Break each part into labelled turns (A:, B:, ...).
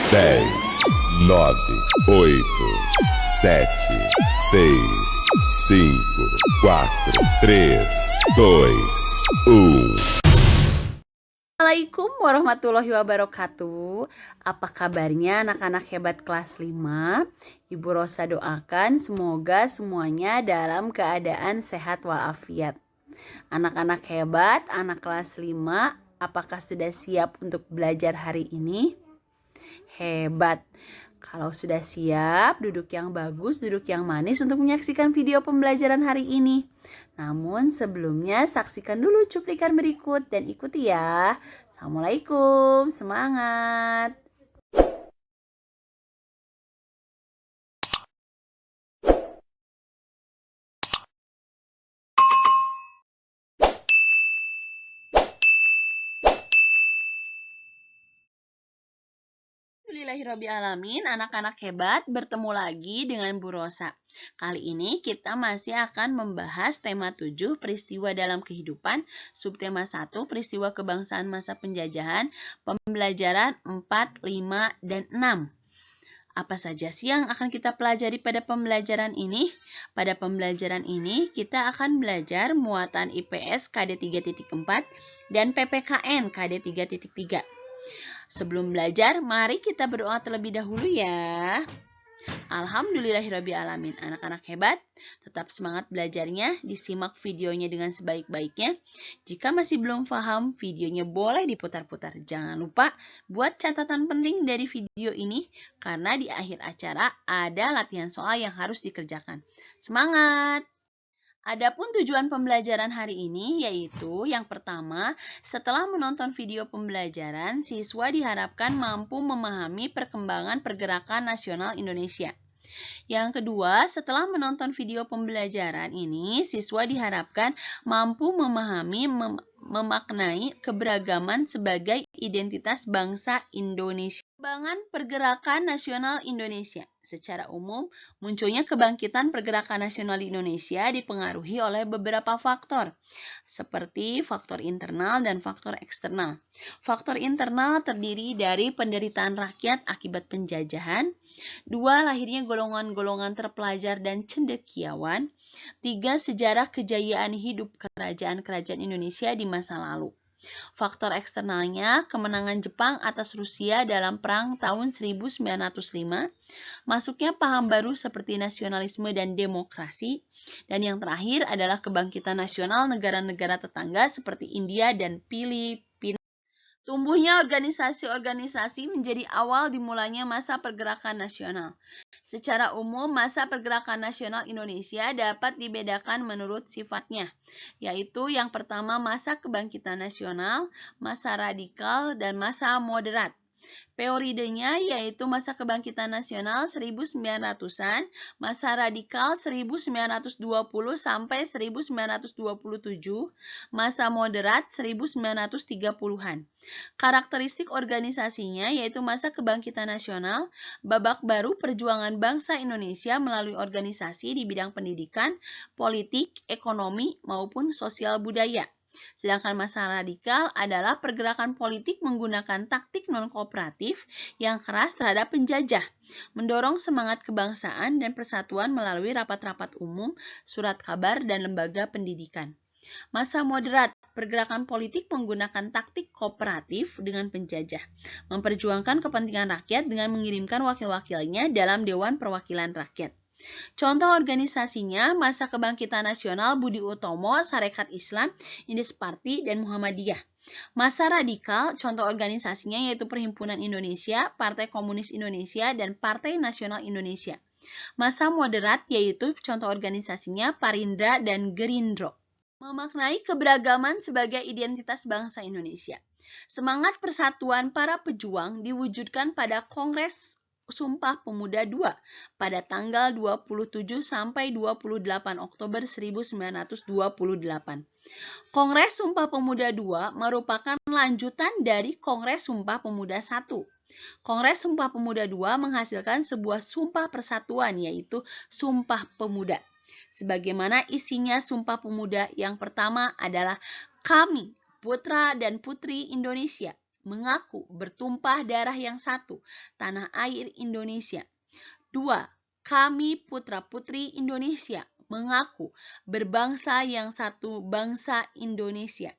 A: 10, 9, 8, 7, 6, 5, 4, 3, 2, 1.
B: Assalamualaikum warahmatullahi wabarakatuh. Apa kabarnya anak-anak hebat kelas 5? Ibu Rosa doakan semoga semuanya dalam keadaan sehat walafiat. Anak-anak hebat, anak kelas 5, apakah sudah siap untuk belajar hari ini? Hebat. Kalau sudah siap, duduk yang bagus, duduk yang manis untuk menyaksikan video pembelajaran hari ini. Namun sebelumnya saksikan dulu cuplikan berikut dan ikuti ya. Assalamualaikum, semangat. Alhamdulillahirrabbilalamin, anak-anak hebat, bertemu lagi dengan Bu Rosa. Kali ini kita masih akan membahas tema 7 peristiwa dalam kehidupan, subtema 1 peristiwa kebangsaan masa penjajahan, pembelajaran 4, 5, dan 6. Apa saja sih yang akan kita pelajari pada pembelajaran ini? Pada pembelajaran ini kita akan belajar muatan IPS KD 3.4 dan PPKN KD 3.3. Sebelum belajar, mari kita berdoa terlebih dahulu ya. Alhamdulillahirrabbilalamin. Anak-anak hebat, tetap semangat belajarnya, disimak videonya dengan sebaik-baiknya. Jika masih belum paham, videonya boleh diputar-putar. Jangan lupa buat catatan penting dari video ini, karena di akhir acara ada latihan soal yang harus dikerjakan. Semangat! Adapun tujuan pembelajaran hari ini yaitu yang pertama, setelah menonton video pembelajaran, siswa diharapkan mampu memahami perkembangan pergerakan nasional Indonesia. Yang kedua, setelah menonton video pembelajaran ini, siswa diharapkan mampu memahami, memaknai keberagaman sebagai identitas bangsa Indonesia. Perkembangan pergerakan nasional Indonesia. Secara umum, munculnya kebangkitan pergerakan nasional Indonesia dipengaruhi oleh beberapa faktor, seperti faktor internal dan faktor eksternal. Faktor internal terdiri dari penderitaan rakyat akibat penjajahan, 2. Lahirnya golongan-golongan terpelajar dan cendekiawan, 3. Sejarah kejayaan hidup kerajaan-kerajaan Indonesia di masa lalu. Faktor eksternalnya, kemenangan Jepang atas Rusia dalam Perang tahun 1905, masuknya paham baru seperti nasionalisme dan demokrasi, dan yang terakhir adalah kebangkitan nasional negara-negara tetangga seperti India dan Filipina. Tumbuhnya organisasi-organisasi menjadi awal dimulainya masa pergerakan nasional. Secara umum, masa pergerakan nasional Indonesia dapat dibedakan menurut sifatnya, yaitu yang pertama masa kebangkitan nasional, masa radikal, dan masa moderat. Peoridenya yaitu masa kebangkitan nasional 1900-an, masa radikal 1920 sampai 1927, masa moderat 1930-an. Karakteristik organisasinya yaitu masa kebangkitan nasional, babak baru perjuangan bangsa Indonesia melalui organisasi di bidang pendidikan, politik, ekonomi, maupun sosial budaya. Sedangkan masa radikal adalah pergerakan politik menggunakan taktik non-kooperatif yang keras terhadap penjajah, mendorong semangat kebangsaan dan persatuan melalui rapat-rapat umum, surat kabar, dan lembaga pendidikan. Masa moderat, pergerakan politik menggunakan taktik kooperatif dengan penjajah, memperjuangkan kepentingan rakyat dengan mengirimkan wakil-wakilnya dalam Dewan Perwakilan Rakyat. Contoh organisasinya, Masa Kebangkitan Nasional Budi Utomo, Sarekat Islam, Indus Party, dan Muhammadiyah. Masa radikal, contoh organisasinya yaitu Perhimpunan Indonesia, Partai Komunis Indonesia, dan Partai Nasional Indonesia. Masa moderat yaitu contoh organisasinya Parindra dan Gerindra. Memaknai keberagaman sebagai identitas bangsa Indonesia. Semangat persatuan para pejuang diwujudkan pada Kongres Sumpah Pemuda II pada tanggal 27 sampai 28 Oktober 1928. Kongres Sumpah Pemuda II merupakan lanjutan dari Kongres Sumpah Pemuda I. Kongres Sumpah Pemuda II menghasilkan sebuah sumpah persatuan yaitu Sumpah Pemuda. Sebagaimana isinya Sumpah Pemuda yang pertama adalah kami, putra dan putri Indonesia, mengaku bertumpah darah yang satu, tanah air Indonesia. 2. Kami putra-putri Indonesia mengaku berbangsa yang satu, bangsa Indonesia.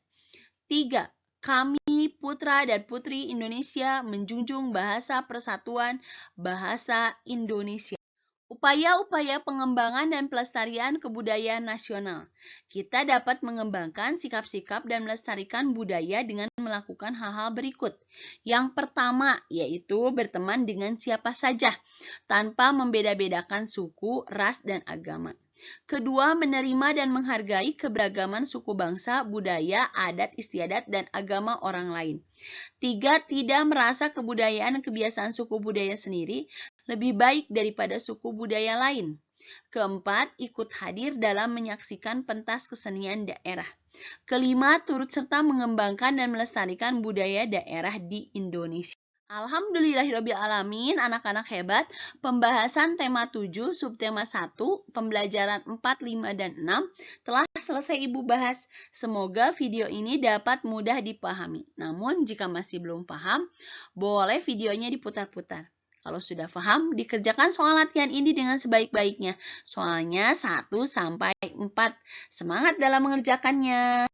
B: 3. Kami putra dan putri Indonesia menjunjung bahasa persatuan, bahasa Indonesia. Upaya-upaya pengembangan dan pelestarian kebudayaan nasional. Kita dapat mengembangkan sikap-sikap dan melestarikan budaya dengan melakukan hal-hal berikut. Yang pertama, yaitu berteman dengan siapa saja, tanpa membeda-bedakan suku, ras, dan agama. Kedua, menerima dan menghargai keberagaman suku bangsa, budaya, adat istiadat, dan agama orang lain. 3. Tidak merasa kebudayaan dan kebiasaan suku budaya sendiri lebih baik daripada suku budaya lain. Keempat, ikut hadir dalam menyaksikan pentas kesenian daerah. Kelima, turut serta mengembangkan dan melestarikan budaya daerah di Indonesia. Alhamdulillahirrabbilalamin, anak-anak hebat. Pembahasan tema 7, subtema 1, pembelajaran 4, 5, dan 6 telah selesai Ibu bahas. Semoga video ini dapat mudah dipahami. Namun, jika masih belum paham, boleh videonya diputar-putar. Kalau sudah paham, dikerjakan soal latihan ini dengan sebaik-baiknya. Soalnya 1 sampai 4. Semangat dalam mengerjakannya.